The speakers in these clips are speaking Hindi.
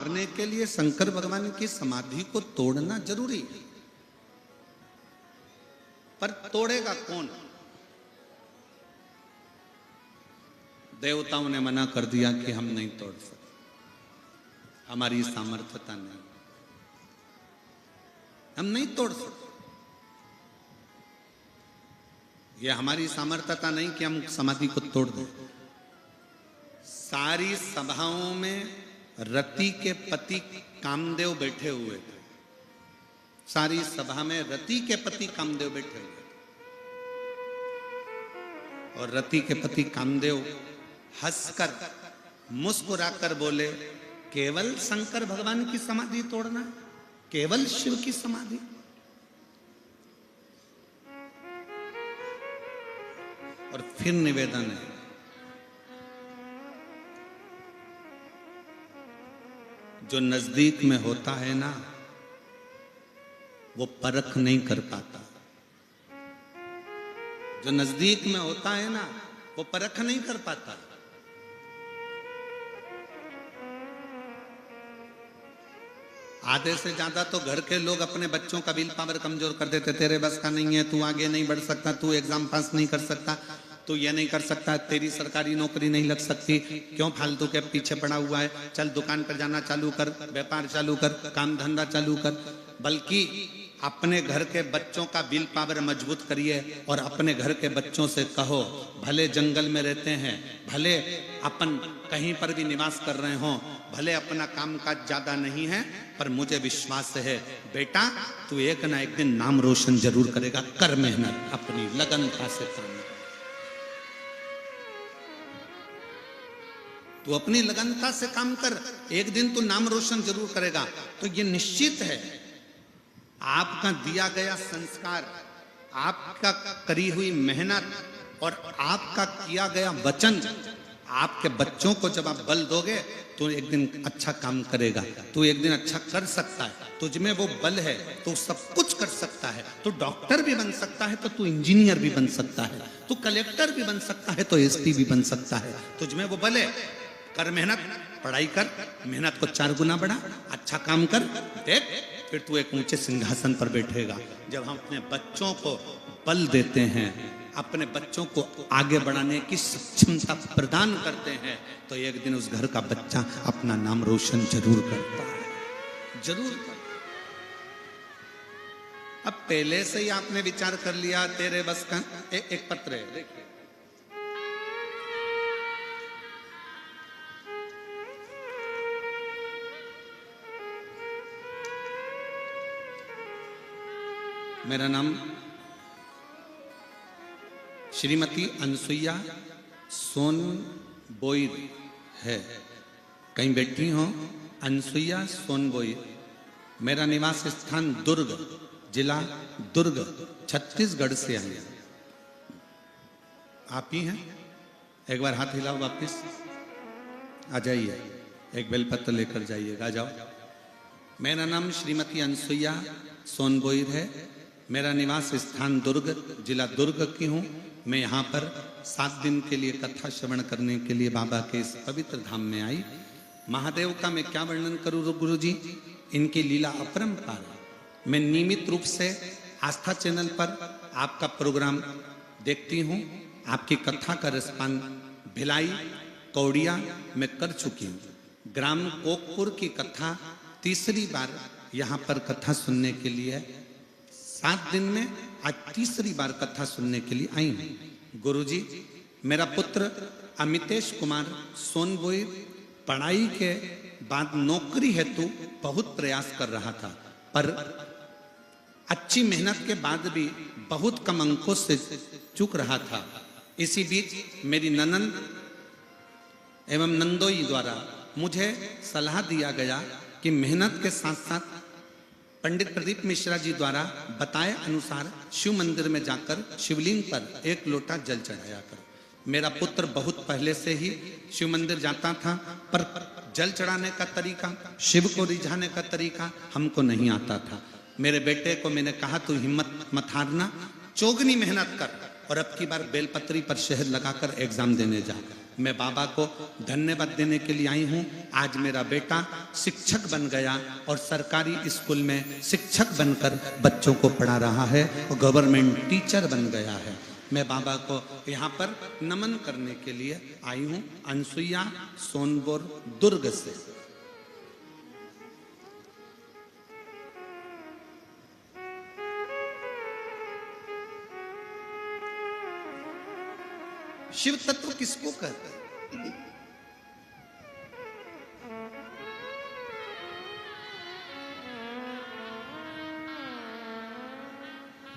करने के लिए शंकर भगवान की समाधि को तोड़ना जरूरी है, पर तोड़ेगा कौन? देवताओं ने मना कर दिया कि हम नहीं तोड़ सकते, हमारी सामर्थ्यता नहीं, हम नहीं तोड़ सकते। यह हमारी सामर्थ्यता नहीं कि हम समाधि को तोड़ दें। सारी सभाओं में रति के पति कामदेव बैठे हुए थे, सारी सभा में रति के पति कामदेव बैठे हुए थे, और रति के पति कामदेव हंसकर मुस्कुराकर बोले, केवल शंकर भगवान की समाधि तोड़ना, केवल शिव की समाधि? और फिर निवेदन है, जो नजदीक में होता है ना, वो परख नहीं कर पाता। जो नजदीक में होता है ना, वो परख नहीं कर पाता। आधे से ज्यादा तो घर के लोग अपने बच्चों का विल पावर कमजोर कर देते। तेरे बस का नहीं है, तू आगे नहीं बढ़ सकता, तू एग्जाम पास नहीं कर सकता, तू ये नहीं कर सकता, तेरी सरकारी नौकरी नहीं लग सकती, क्यों फालतू के पीछे पड़ा हुआ है, चल दुकान पर जाना चालू कर, व्यापार चालू कर, काम धंधा चालू कर। बल्कि अपने घर के बच्चों का विल पावर मजबूत करिए और अपने घर के बच्चों से कहो, भले जंगल में रहते हैं, भले अपन कहीं पर भी निवास कर रहे हों, भले अपना कामकाज ज्यादा नहीं है, पर मुझे विश्वास है बेटा, तू एक ना एक दिन नाम रोशन जरूर करेगा। कर मेहनत, अपनी लगनता से काम, तू अपनी लगनता से काम कर, एक दिन तू नाम रोशन जरूर करेगा। तो ये निश्चित है, आपका दिया गया संस्कार, आपका करी हुई मेहनत और आपका किया गया वचन, आपके बच्चों को जब आप बल दोगे तो एक दिन अच्छा काम करेगा, तू एक दिन अच्छा कर सकता है, तुझ में वो बल है तो सब कुछ कर सकता है। तू डॉक्टर भी बन सकता है तो तू इंजीनियर भी बन सकता है, तू कलेक्टर भी बन सकता है तो एसपी भी बन सकता है, तुझ में वो बल है। कर मेहनत, पढ़ाई कर, मेहनत को 4 गुना बढ़ा, अच्छा काम कर, देख फिर तू एक ऊंचे सिंहासन पर बैठेगा। जब हम अपने बच्चों को बल देते हैं, अपने बच्चों को आगे बढ़ाने की सक्षमता प्रदान करते हैं, तो एक दिन उस घर का बच्चा अपना नाम रोशन जरूर करता है, जरूर करता। अब पहले से ही आपने विचार कर लिया तेरे बस का एक पत्र है, देखिए, मेरा नाम श्रीमती अनसुईया सोनबोईर है। कहीं बैठी हो? अनसुईया सोनबोईर। मेरा निवास स्थान दुर्ग, जिला दुर्ग, छत्तीसगढ़ से आई। आप ही हैं? एक बार हाथ हिलाओ, वापिस आ जाइए, एक बेलपत्र लेकर जाइएगा, आ जाओ। मेरा नाम श्रीमती अनसुईया सोनबोईर है। मेरा निवास स्थान दुर्ग, जिला दुर्ग की हूँ। मैं यहाँ पर 7 दिन के लिए कथा श्रवण करने के लिए बाबा के इस पवित्र धाम में आई। महादेव का मैं क्या वर्णन करूँ गुरु जी, इनकी लीला अपरंपार है। मैं नियमित रूप से आस्था चैनल पर आपका प्रोग्राम देखती हूँ। आपकी कथा का रसपान भिलाई, कौड़िया में कर चुकी हूँ। ग्राम कोकपुर की कथा तीसरी बार यहाँ पर कथा सुनने के लिए 7 दिन में आज तीसरी बार कथा सुनने के लिए आई हूं। गुरुजी, मेरा पुत्र अमितेश कुमार सोनबोईर पढ़ाई के बाद नौकरी हेतु बहुत प्रयास कर रहा था, पर अच्छी मेहनत के बाद भी बहुत कम अंकों से चूक रहा था। इसी बीच मेरी ननंद एवं नंदोई द्वारा मुझे सलाह दिया गया कि मेहनत के साथ साथ पंडित प्रदीप मिश्रा जी द्वारा बताए अनुसार शिव मंदिर में जाकर शिवलिंग पर 1 लोटा जल चढ़ाया कर। मेरा पुत्र बहुत पहले से ही शिव मंदिर जाता था, पर जल चढ़ाने का तरीका, शिव को रिझाने का तरीका हमको नहीं आता था। मेरे बेटे को मैंने कहा, तू हिम्मत मत हारना, चौगनी मेहनत कर और अब की बार बेलपत्री पर शहद लगाकर एग्जाम देने जा। मैं बाबा को धन्यवाद देने के लिए आई हूँ। आज मेरा बेटा शिक्षक बन गया और सरकारी स्कूल में शिक्षक बनकर बच्चों को पढ़ा रहा है और गवर्नमेंट टीचर बन गया है। मैं बाबा को यहाँ पर नमन करने के लिए आई हूँ, अनसुईया सोनपुर दुर्ग से। शिव तत्व किसको कहते हैं?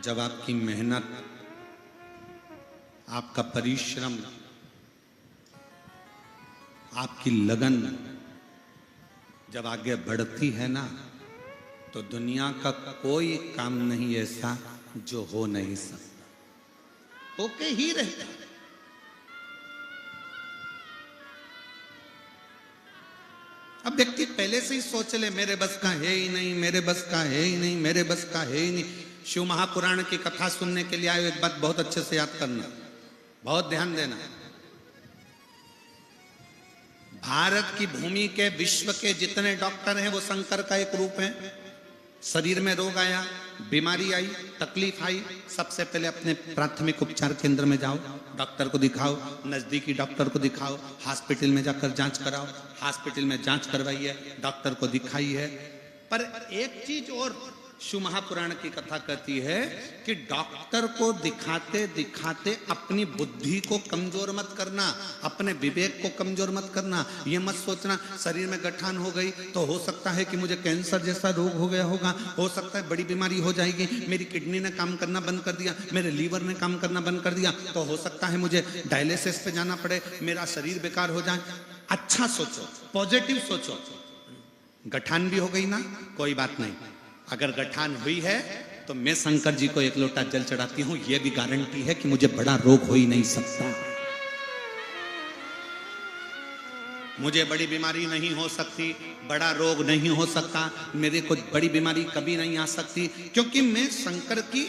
जब आपकी मेहनत, आपका परिश्रम, आपकी लगन जब आगे बढ़ती है ना, तो दुनिया का कोई काम नहीं ऐसा जो हो नहीं सकता, होके ही रहता है। अब व्यक्ति पहले से ही सोच ले मेरे बस का है ही नहीं, मेरे बस का है ही नहीं, मेरे बस का है ही नहीं। शिव महापुराण की कथा सुनने के लिए आए, एक बात बहुत अच्छे से याद करना, बहुत ध्यान देना। भारत की भूमि के, विश्व के जितने डॉक्टर हैं वो शंकर का एक रूप है। शरीर में रोग आया, बीमारी आई, तकलीफ आई, सबसे पहले अपने प्राथमिक उपचार केंद्र में जाओ, डॉक्टर को दिखाओ, नजदीकी डॉक्टर को दिखाओ, हॉस्पिटल में जाकर जांच कराओ, हॉस्पिटल में जांच करवाइए, डॉक्टर को दिखाइए। पर एक चीज और शिव महापुराण की कथा कहती है कि डॉक्टर को दिखाते दिखाते अपनी बुद्धि को कमजोर मत करना, अपने विवेक को कमजोर मत करना। ये मत सोचना शरीर में गठान हो गई तो हो सकता है कि मुझे कैंसर जैसा रोग हो गया होगा, हो सकता है बड़ी बीमारी हो जाएगी, मेरी किडनी ने काम करना बंद कर दिया, मेरे लीवर ने काम करना बंद कर दिया, तो हो सकता है मुझे डायलिसिस पे जाना पड़े, मेरा शरीर बेकार हो जाए। अच्छा सोचो, पॉजिटिव सोचो। गठान भी हो गई ना, कोई बात नहीं, अगर गठान हुई है तो मैं शंकर जी को एक लोटा जल चढ़ाती हूं, यह भी गारंटी है कि मुझे बड़ा रोग हो ही नहीं सकता, मुझे बड़ी बीमारी नहीं हो सकती, बड़ा रोग नहीं हो सकता, मेरे को बड़ी बीमारी कभी नहीं आ सकती, क्योंकि मैं शंकर की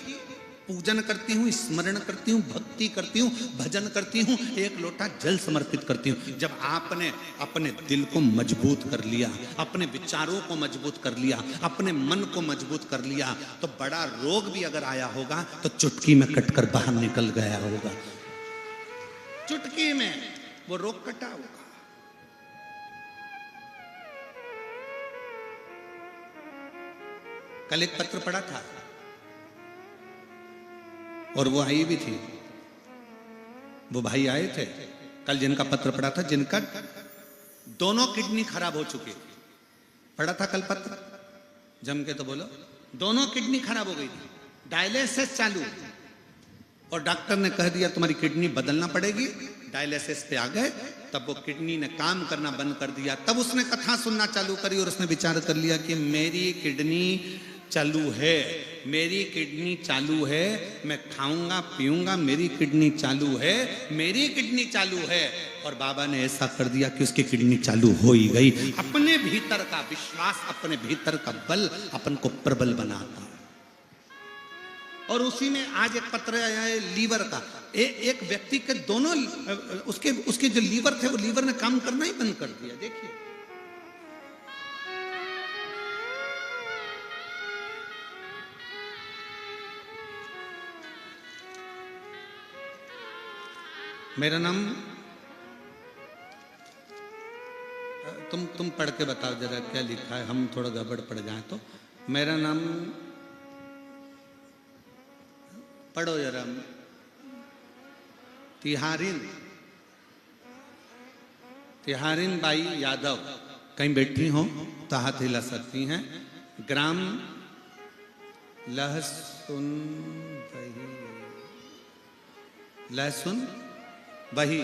पूजन करती हूँ, स्मरण करती हूँ, भक्ति करती हूँ, भजन करती हूँ, एक लोटा जल समर्पित करती हूँ। जब आपने अपने दिल को मजबूत कर लिया, अपने विचारों को मजबूत कर लिया, अपने मन को मजबूत कर लिया, तो बड़ा रोग भी अगर आया होगा तो चुटकी में कटकर बाहर निकल गया होगा, चुटकी में वो रोग कटा होगा। कल एक पत्र पढ़ा था और वो आई भी थी, वो भाई आए थे कल जिनका पत्र पढ़ा था, जिनका दोनों किडनी खराब हो चुकी थी। पढ़ा था कल पत्र, जम के तो बोलो, दोनों किडनी खराब हो गई थी, डायलिसिस चालू, और डॉक्टर ने कह दिया तुम्हारी किडनी बदलना पड़ेगी। डायलिसिस पे आ गए, तब वो किडनी ने काम करना बंद कर दिया। तब उसने कथा सुनना चालू करी और उसने विचार कर लिया कि मेरी किडनी चालू है, मेरी किडनी चालू है, मैं खाऊंगा पीऊंगा, मेरी किडनी चालू है, मेरी किडनी चालू है। और बाबा ने ऐसा कर दिया कि उसकी किडनी चालू हो ही गई। अपने भीतर का विश्वास, अपने भीतर का बल अपन को प्रबल बनाता है। और उसी में आज एक पत्र आया है लीवर का। एक व्यक्ति के दोनों उसके जो लीवर थे वो लीवर ने काम करना ही बंद कर दिया। देखिए, मेरा नाम, तुम पढ़ के बताओ जरा क्या लिखा है, हम थोड़ा गड़बड़ पड़ जाए तो। मेरा नाम पढ़ो जरा। तिहारिन बाई यादव, कहीं बैठी हो तो हाथ हिला सकती हैं। ग्राम लहसुन वही,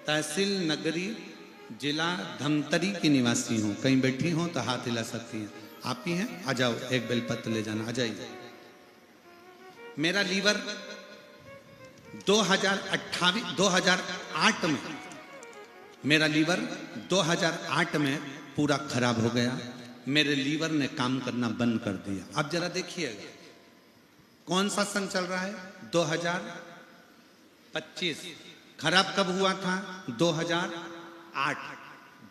तहसील नगरी, जिला धमतरी की निवासी हूं। कहीं बैठी हो तो हाथ हिला सकती हैं। आप ही हैं, आ जाओ, एक बेलपत्र ले जाना, आ जाइए। मेरा लीवर 2008 में, मेरा लीवर 2008 में पूरा खराब हो गया। मेरे लीवर ने काम करना बंद कर दिया। अब जरा देखिएगा कौन सा सन चल रहा है, 2025। खराब कब हुआ था? 2008।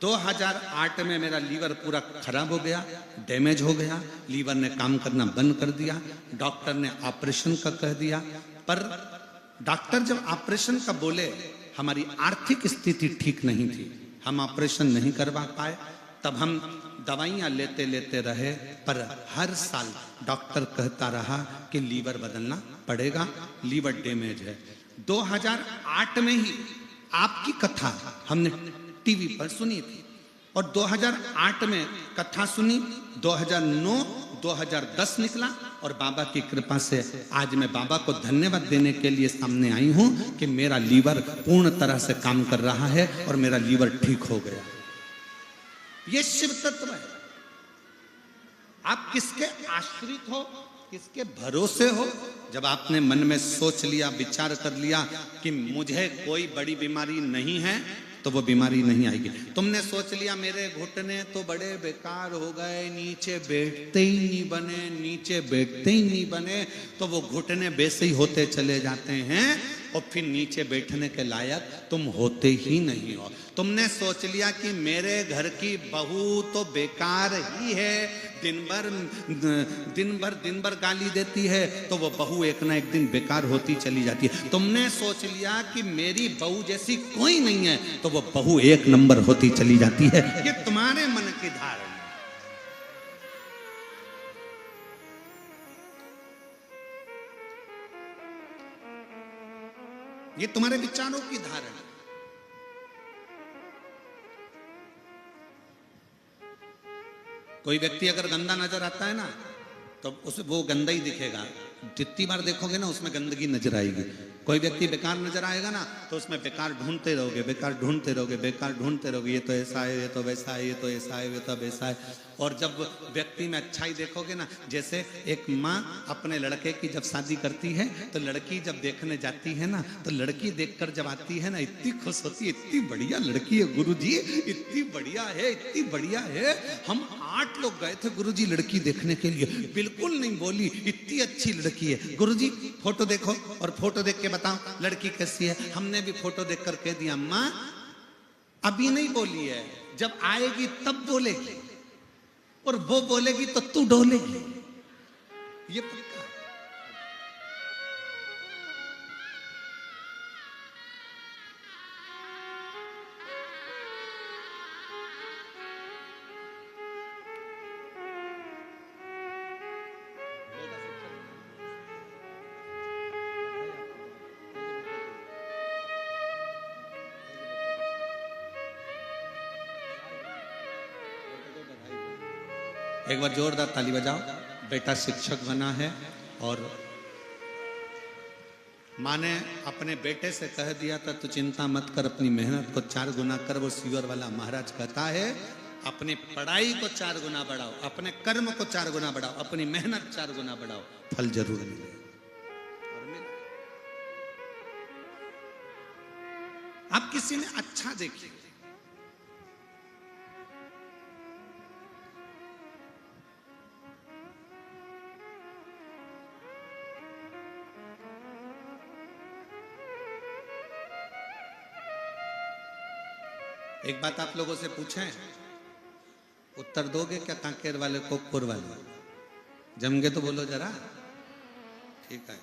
2008 में मेरा लीवर पूरा खराब हो गया, डैमेज हो गया, लीवर ने काम करना बंद कर दिया। डॉक्टर ने ऑपरेशन का कह दिया, पर डॉक्टर जब ऑपरेशन का बोले, हमारी आर्थिक स्थिति ठीक नहीं थी, हम ऑपरेशन नहीं करवा पाए। तब हम दवाइयां लेते लेते रहे, पर हर साल डॉक्टर कहता रहा कि लीवर बदलना पड़ेगा, लीवर डैमेज है। 2008 में ही आपकी कथा हमने टीवी पर सुनी थी, और 2008 में कथा सुनी, 2009 2010 निकला, और बाबा की कृपा से आज मैं बाबा को धन्यवाद देने के लिए सामने आई हूं कि मेरा लीवर पूर्ण तरह से काम कर रहा है और मेरा लीवर ठीक हो गया। ये शिव तत्व है। आप किसके आश्रित हो, किसके भरोसे हो? जब आपने मन में सोच लिया, विचार कर लिया कि मुझे कोई बड़ी बीमारी नहीं है, तो वो बीमारी नहीं आएगी। तुमने सोच लिया मेरे घुटने तो बड़े बेकार हो गए, नीचे बैठते ही नहीं बने, नीचे बैठते ही नहीं बने, तो वो घुटने वैसे ही होते चले जाते हैं और फिर नीचे बैठने के लायक तुम होते ही नहीं हो। तुमने सोच लिया कि मेरे घर की बहू तो बेकार ही है, दिन भर गाली देती है, तो वो बहू एक ना एक दिन बेकार होती चली जाती है। तुमने सोच लिया कि मेरी बहू जैसी कोई नहीं है, तो वो बहू एक नंबर होती चली जाती है। ये तुम्हारे मन की धारणा। ये तुम्हारे विचारों की धारणा। कोई व्यक्ति अगर गंदा नजर आता है ना, तो उसे वो गंदा ही दिखेगा, जितनी बार देखोगे ना उसमें गंदगी नजर आएगी। कोई व्यक्ति बेकार नजर आएगा ना, तो उसमें बेकार ढूंढते रहोगे, बेकार ढूंढते रहोगे, बेकार ढूंढते रहोगे, ये तो ऐसा है, ये तो वैसा है, ये तो ऐसा है, ये तो वैसा है। और जब व्यक्ति में अच्छाई देखोगे ना, जैसे एक माँ अपने लड़के की जब शादी करती है, तो लड़की जब देखने जाती है ना, तो लड़की देखकर जब आती है ना, इतनी खुश होती है, इतनी बढ़िया लड़की है गुरुजी, इतनी बढ़िया है, इतनी बढ़िया है। हम 8 लोग गए थे गुरुजी लड़की देखने के लिए, बिल्कुल नहीं बोली, इतनी अच्छी लड़की है। गुरुजी फोटो देखो, और फोटो देख के बताओ लड़की कैसी है। हमने भी फोटो देखकर कह दिया, माँ अभी नहीं बोली है, जब आएगी तब बोलेगी, और वो बोलेगी तो तू डोलेगी, ये पक्का। एक बार जोरदार ताली बजाओ। बेटा शिक्षक बना है, और माँ ने अपने बेटे से कह दिया था, तू चिंता मत कर, अपनी मेहनत को 4 गुना कर। वो सीवर वाला महाराज कहता है, अपनी पढ़ाई को 4 गुना बढ़ाओ, अपने कर्म को 4 गुना बढ़ाओ, अपनी मेहनत 4 गुना बढ़ाओ, फल जरूर मिलेगा। और मिला। आप किसी में अच्छा देखिए, एक बात आप लोगों से पूछें, उत्तर दोगे क्या? कांकेर वाले को पुर वाले जमगे तो बोलो जरा, ठीक है।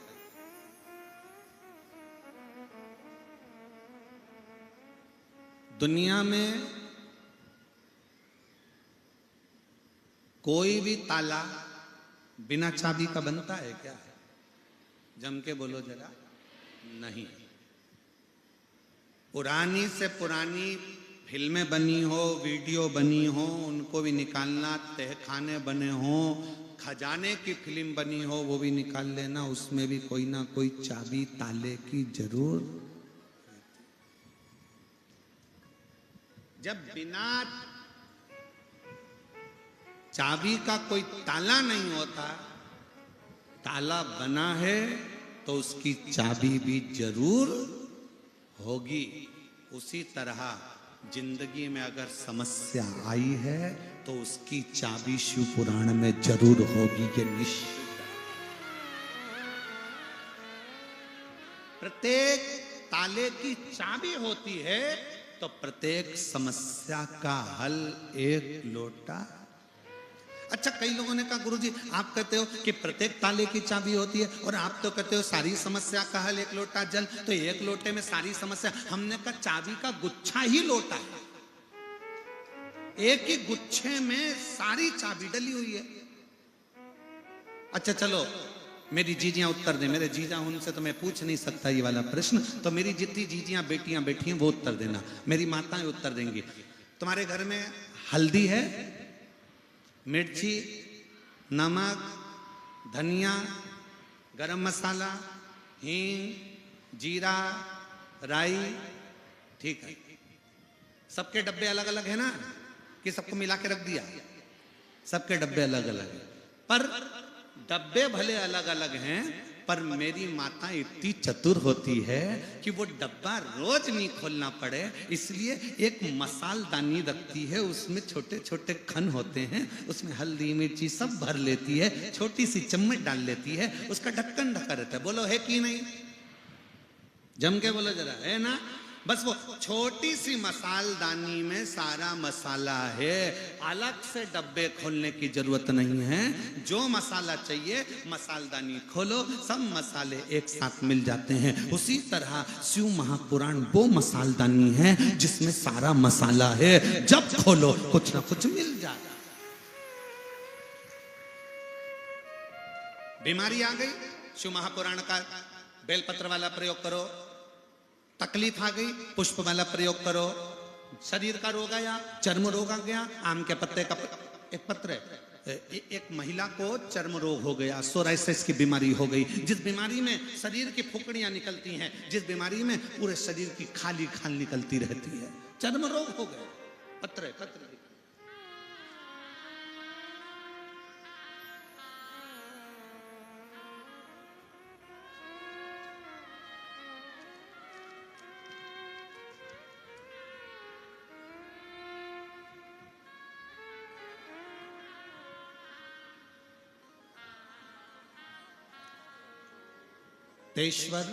दुनिया में कोई भी ताला बिना चाबी का बनता है क्या? जम के बोलो जरा, नहीं। पुरानी से पुरानी फिल्में बनी हो, वीडियो बनी हो, उनको भी निकालना, तहखाने बने हो, खजाने की फिल्म बनी हो, वो भी निकाल लेना, उसमें भी कोई ना कोई चाबी ताले की जरूर। जब बिना चाबी का कोई ताला नहीं होता, ताला बना है तो उसकी चाबी भी जरूर होगी। उसी तरह जिंदगी में अगर समस्या आई है तो उसकी चाबी शिव पुराण में जरूर होगी, ये निश्चित। प्रत्येक ताले की चाबी होती है तो प्रत्येक समस्या का हल एक लोटा। अच्छा, कई लोगों ने कहा गुरुजी आप कहते हो कि प्रत्येक ताले की चाबी होती है और आप तो कहते हो सारी समस्या का हल एक लोटा जल, तो एक लोटे में सारी समस्या। हमने कहा चाबी का गुच्छा ही लोटा है, एक ही गुच्छे में सारी चाबी डली हुई है। अच्छा चलो, मेरी जीजियां उत्तर दें, मेरे जीजा उनसे तो मैं पूछ नहीं सकता ये वाला प्रश्न, तो मेरी जितनी जीजियां बेटियां बैठी हैं वो उत्तर देना, मेरी माताएं उत्तर देंगी। तुम्हारे घर में हल्दी है, मिर्ची, नमक, धनिया, गरम मसाला, हींग, जीरा, राई, ठीक है। सबके डब्बे अलग अलग है ना, कि सबको मिला के रख दिया? सबके डब्बे अलग अलग है, पर डब्बे भले अलग अलग हैं, पर मेरी माता इतनी चतुर होती है कि वो डब्बा रोज नहीं खोलना पड़े, इसलिए एक मसालदानी रखती है, उसमें छोटे छोटे खन होते हैं, उसमें हल्दी मिर्ची सब भर लेती है, छोटी सी चम्मच डाल लेती है, उसका ढक्कन ढका रहता है। बोलो है कि नहीं? जम के बोलो जरा, है ना? बस वो छोटी सी मसालदानी में सारा मसाला है, अलग से डब्बे खोलने की जरूरत नहीं है। जो मसाला चाहिए मसालदानी खोलो, सब मसाले एक साथ मिल जाते हैं। उसी तरह शिव महापुराण वो मसालदानी है जिसमें सारा मसाला है, जब खोलो कुछ ना कुछ मिल जाता। बीमारी आ गई, शिव महापुराण का बेलपत्र वाला प्रयोग करो। तकलीफ आ गई, पुष्प वाला प्रयोग करो। शरीर का रोग आया, चर्म रोग आ गया, आम के पत्ते का एक पत्र है। एक महिला को चर्म रोग हो गया, सोराइसिस की बीमारी हो गई, जिस बीमारी में शरीर की फुकड़ियां निकलती हैं, जिस बीमारी में पूरे शरीर की खाली खाल निकलती रहती है, चर्म रोग हो गया। पत्र तेश्वर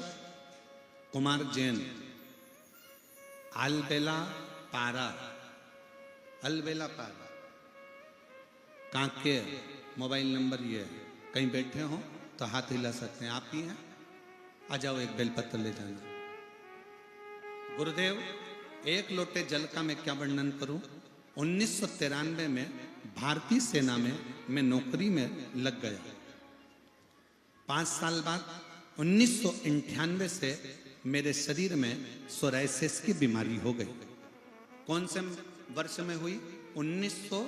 कुमार जैन, अलबेला पारा, कांकेर, मोबाइल नंबर ये है। कहीं बैठे हो तो हाथ हिला सकते हैं, आप ही हैं, आ जाओ, एक बेलपत्र ले जाना। गुरुदेव, एक लोटे जल का मैं क्या वर्णन करूं। 1993 में भारतीय सेना में मैं नौकरी में लग गया। 5 साल बाद 1998 से मेरे शरीर में सोराइसिस की बीमारी हो गई। कौन से वर्ष में हुई? 1998